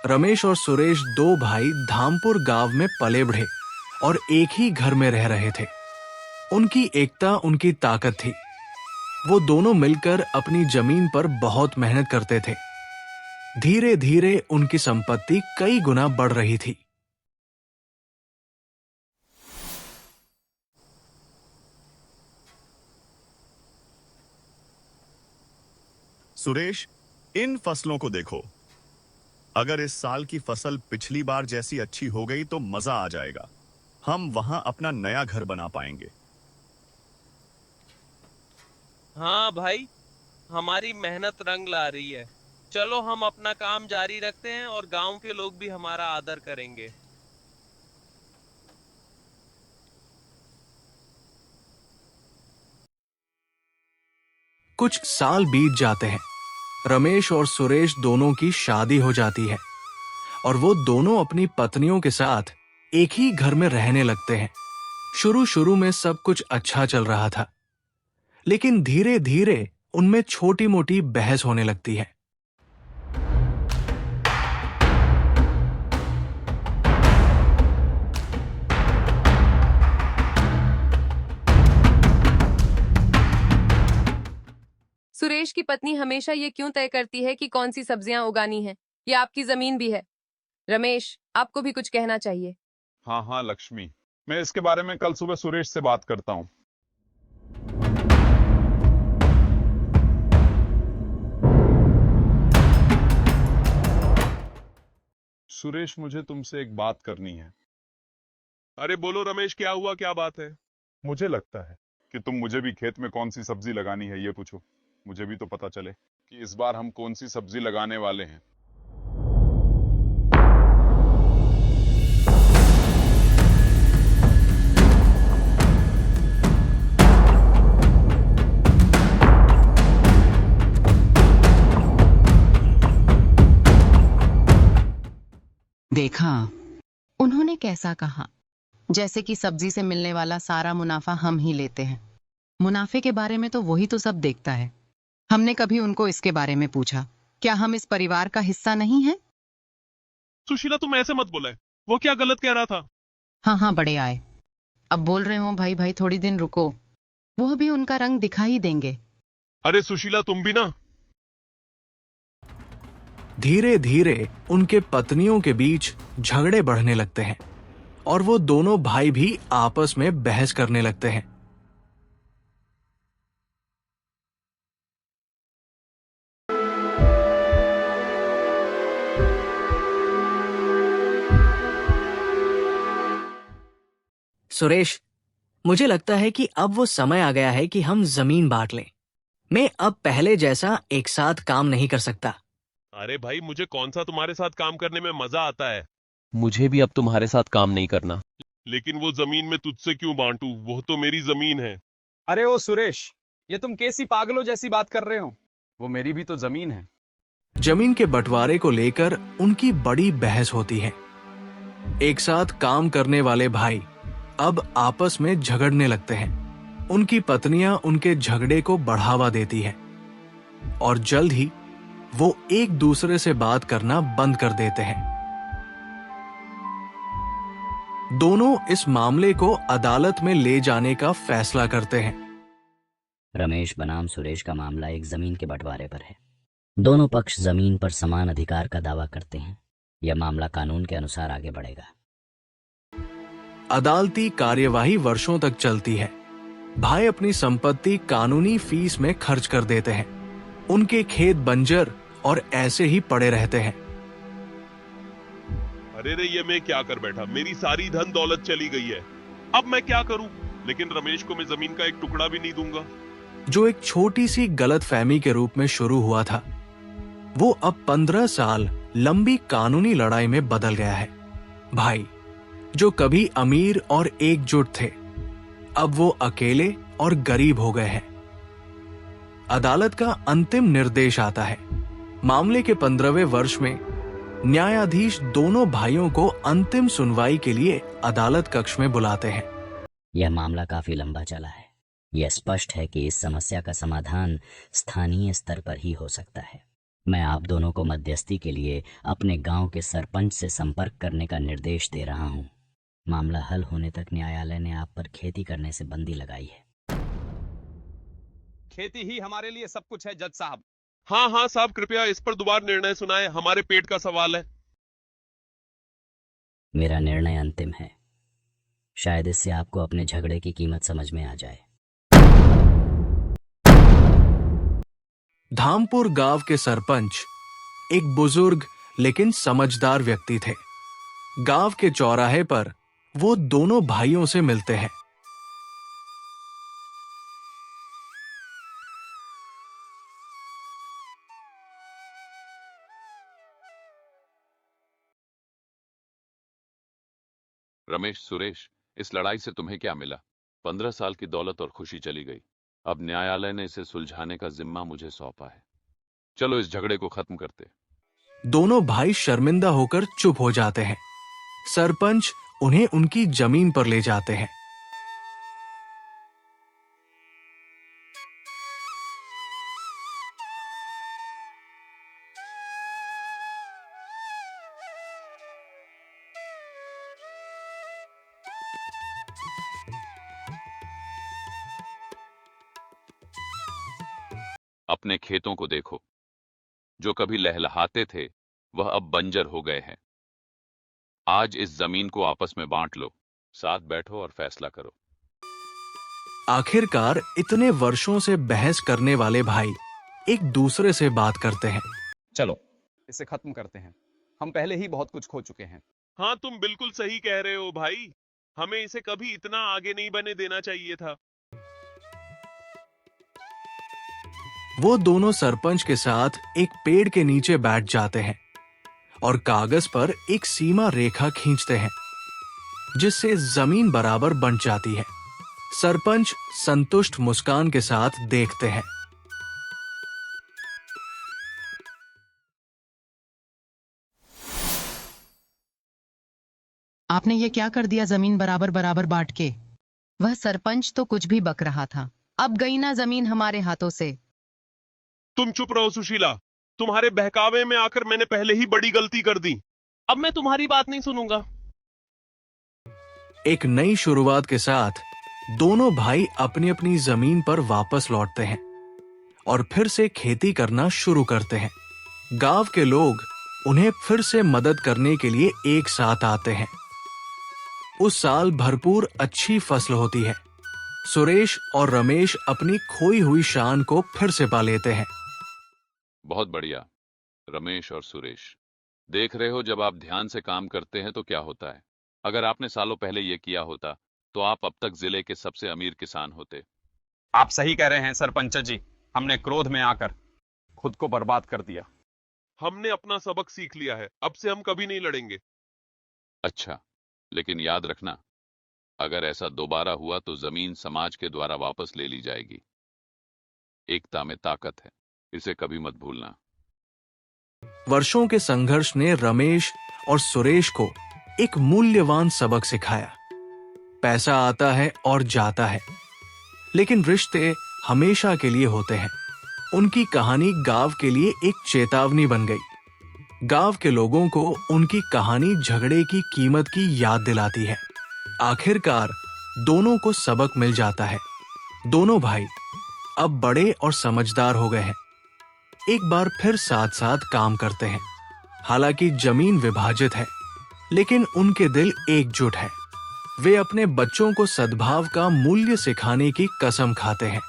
रमेश और सुरेश दो भाई धामपुर गांव में पले बढ़े और एक ही घर में रह रहे थे। उनकी एकता उनकी ताकत थी। वो दोनों मिलकर अपनी जमीन पर बहुत मेहनत करते थे। धीरे धीरे उनकी संपत्ति कई गुना बढ़ रही थी। सुरेश, इन फसलों को देखो। अगर इस साल की फसल पिछली बार जैसी अच्छी हो गई तो मजा आ जाएगा। हम वहां अपना नया घर बना पाएंगे। हाँ भाई, हमारी मेहनत रंग ला रही है। चलो हम अपना काम जारी रखते हैं और गांव के लोग भी हमारा आदर करेंगे। कुछ साल बीत जाते हैं। रमेश और सुरेश दोनों की शादी हो जाती है और वो दोनों अपनी पत्नियों के साथ एक ही घर में रहने लगते हैं। शुरू शुरू में सब कुछ अच्छा चल रहा था, लेकिन धीरे धीरे उनमें छोटी मोटी बहस होने लगती है। सुरेश की पत्नी हमेशा ये क्यों तय करती है कि कौन सी सब्जियां उगानी है? ये आपकी जमीन भी है। रमेश, आपको भी कुछ कहना चाहिए। हाँ हाँ लक्ष्मी, मैं इसके बारे में कल सुबह सुरेश से बात करता हूँ। सुरेश, मुझे तुमसे एक बात करनी है। अरे बोलो रमेश, क्या हुआ, क्या बात है? मुझे लगता है कि तुम मुझे भी खेत में कौन सी सब्जी लगानी है ये पूछो। मुझे भी तो पता चले कि इस बार हम कौन सी सब्जी लगाने वाले हैं। देखा उन्होंने कैसा कहा, जैसे कि सब्जी से मिलने वाला सारा मुनाफा हम ही लेते हैं। मुनाफे के बारे में तो वही तो सब देखता है। हमने कभी उनको इसके बारे में पूछा, क्या हम इस परिवार का हिस्सा नहीं है? सुशीला, तुम ऐसे मत बोले। वो क्या गलत कह रहा था? हाँ हाँ, बड़े आए। अब बोल रहे हो भाई भाई, थोड़ी दिन रुको, वो भी उनका रंग दिखा ही देंगे। अरे सुशीला, तुम भी ना। धीरे धीरे उनके पत्नियों के बीच झगड़े बढ़ने लगते हैं और वो दोनों भाई भी आपस में बहस करने लगते हैं। सुरेश, मुझे लगता है कि अब वो समय आ गया है कि हम जमीन बांट लें। मैं अब पहले जैसा एक साथ काम नहीं कर सकता। अरे भाई, मुझे कौन सा तुम्हारे साथ काम करने में मजा आता है? मुझे भी अब तुम्हारे साथ काम नहीं करना। लेकिन वो जमीन में तुझसे क्यों बांटूं? वो तो मेरी जमीन है। अरे ओ सुरेश, ये तुम कैसी पागलों जैसी बात कर रहे हो? वो मेरी भी तो जमीन है। जमीन के बंटवारे को लेकर उनकी बड़ी बहस होती है। एक साथ काम करने वाले भाई अब आपस में झगड़ने लगते हैं। उनकी पत्नियां उनके झगड़े को बढ़ावा देती हैं और जल्द ही वो एक दूसरे से बात करना बंद कर देते हैं। दोनों इस मामले को अदालत में ले जाने का फैसला करते हैं। रमेश बनाम सुरेश का मामला एक जमीन के बंटवारे पर है। दोनों पक्ष जमीन पर समान अधिकार का दावा करते हैं। यह मामला कानून के अनुसार आगे बढ़ेगा। अदालती कार्यवाही वर्षों तक चलती है। भाई अपनी संपत्ति कानूनी फीस में खर्च कर देते हैं। उनके खेत बंजर और ऐसे ही पड़े रहते हैं। अरे रे, ये मैं क्या कर बैठा? मेरी सारी धन दौलत चली गई है। अब मैं क्या करूं? लेकिन रमेश को मैं जमीन का एक टुकड़ा भी नहीं दूंगा। जो एक छोटी सी गलतफहमी के रूप में शुरू हुआ था, वो अब 15 साल लंबी कानूनी लड़ाई में बदल गया है। भाई जो कभी अमीर और एकजुट थे, अब वो अकेले और गरीब हो गए हैं। अदालत का अंतिम निर्देश आता है। मामले के 15वें वर्ष में न्यायाधीश दोनों भाइयों को अंतिम सुनवाई के लिए अदालत कक्ष में बुलाते हैं। यह मामला काफी लंबा चला है। यह स्पष्ट है कि इस समस्या का समाधान स्थानीय स्तर पर ही हो सकता है। मैं आप दोनों को मध्यस्थी के लिए अपने गांव के सरपंच से संपर्क करने का निर्देश दे रहा हूं। मामला हल होने तक न्यायालय ने आप पर खेती करने से बंदी लगाई है। खेती ही हमारे लिए सब कुछ है जज साहब। हाँ हाँ साहब, कृपया इस पर दोबारा निर्णय सुनाएं, हमारे पेट का सवाल है। मेरा निर्णय अंतिम है। शायद इससे आपको अपने झगड़े की कीमत समझ में आ जाए। धामपुर गांव के सरपंच एक बुजुर्ग लेकिन समझदार व्यक्ति थे। गांव के चौराहे पर वो दोनों भाइयों से मिलते हैं। रमेश, सुरेश, इस लड़ाई से तुम्हें क्या मिला? 15 साल की दौलत और खुशी चली गई। अब न्यायालय ने इसे सुलझाने का जिम्मा मुझे सौंपा है। चलो इस झगड़े को खत्म करते। दोनों भाई शर्मिंदा होकर चुप हो जाते हैं। सरपंच उन्हें उनकी जमीन पर ले जाते हैं। अपने खेतों को देखो, जो कभी लहलहाते थे वह अब बंजर हो गए हैं। आज इस जमीन को आपस में बांट लो, साथ बैठो और फैसला करो। आखिरकार इतने वर्षों से बहस करने वाले भाई एक दूसरे से बात करते हैं। चलो इसे खत्म करते हैं, हम पहले ही बहुत कुछ खो चुके हैं। हाँ, तुम बिल्कुल सही कह रहे हो भाई, हमें इसे कभी इतना आगे नहीं बने देना चाहिए था। वो दोनों सरपंच के साथ एक पेड़ के नीचे बैठ जाते हैं और कागज पर एक सीमा रेखा खींचते हैं, जिससे जमीन बराबर बंट जाती है। सरपंच संतुष्ट मुस्कान के साथ देखते हैं। आपने ये क्या कर दिया जमीन बराबर बराबर बांट के? वह सरपंच तो कुछ भी बक रहा था। अब गई ना जमीन हमारे हाथों से। तुम चुप रहो सुशीला, तुम्हारे बहकावे में आकर मैंने पहले ही बड़ी गलती कर दी। अब मैं तुम्हारी बात नहीं सुनूंगा। एक नई शुरुआत के साथ दोनों भाई अपनी अपनी जमीन पर वापस लौटते हैं और फिर से खेती करना शुरू करते हैं। गांव के लोग उन्हें फिर से मदद करने के लिए एक साथ आते हैं। उस साल भरपूर अच्छी फसल होती है। सुरेश और रमेश अपनी खोई हुई शान को फिर से पा लेते हैं। बहुत बढ़िया रमेश और सुरेश, देख रहे हो जब आप ध्यान से काम करते हैं तो क्या होता है। अगर आपने सालों पहले ये किया होता तो आप अब तक जिले के सबसे अमीर किसान होते। आप सही कह रहे हैं सरपंच जी, हमने क्रोध में आकर खुद को बर्बाद कर दिया। हमने अपना सबक सीख लिया है, अब से हम कभी नहीं लड़ेंगे। अच्छा, लेकिन याद रखना, अगर ऐसा दोबारा हुआ तो जमीन समाज के द्वारा वापस ले ली जाएगी। एकता में ताकत है, इसे कभी मत भूलना। वर्षों के संघर्ष ने रमेश और सुरेश को एक मूल्यवान सबक सिखाया। पैसा आता है और जाता है, लेकिन रिश्ते हमेशा के लिए होते हैं। उनकी कहानी गांव के लिए एक चेतावनी बन गई। गांव के लोगों को उनकी कहानी झगड़े की कीमत की याद दिलाती है। आखिरकार दोनों को सबक मिल जाता है। दोनों भाई अब बड़े और समझदार हो गए हैं। एक बार फिर साथ साथ काम करते हैं। हालांकि जमीन विभाजित है, लेकिन उनके दिल एकजुट है। वे अपने बच्चों को सद्भाव का मूल्य सिखाने की कसम खाते हैं।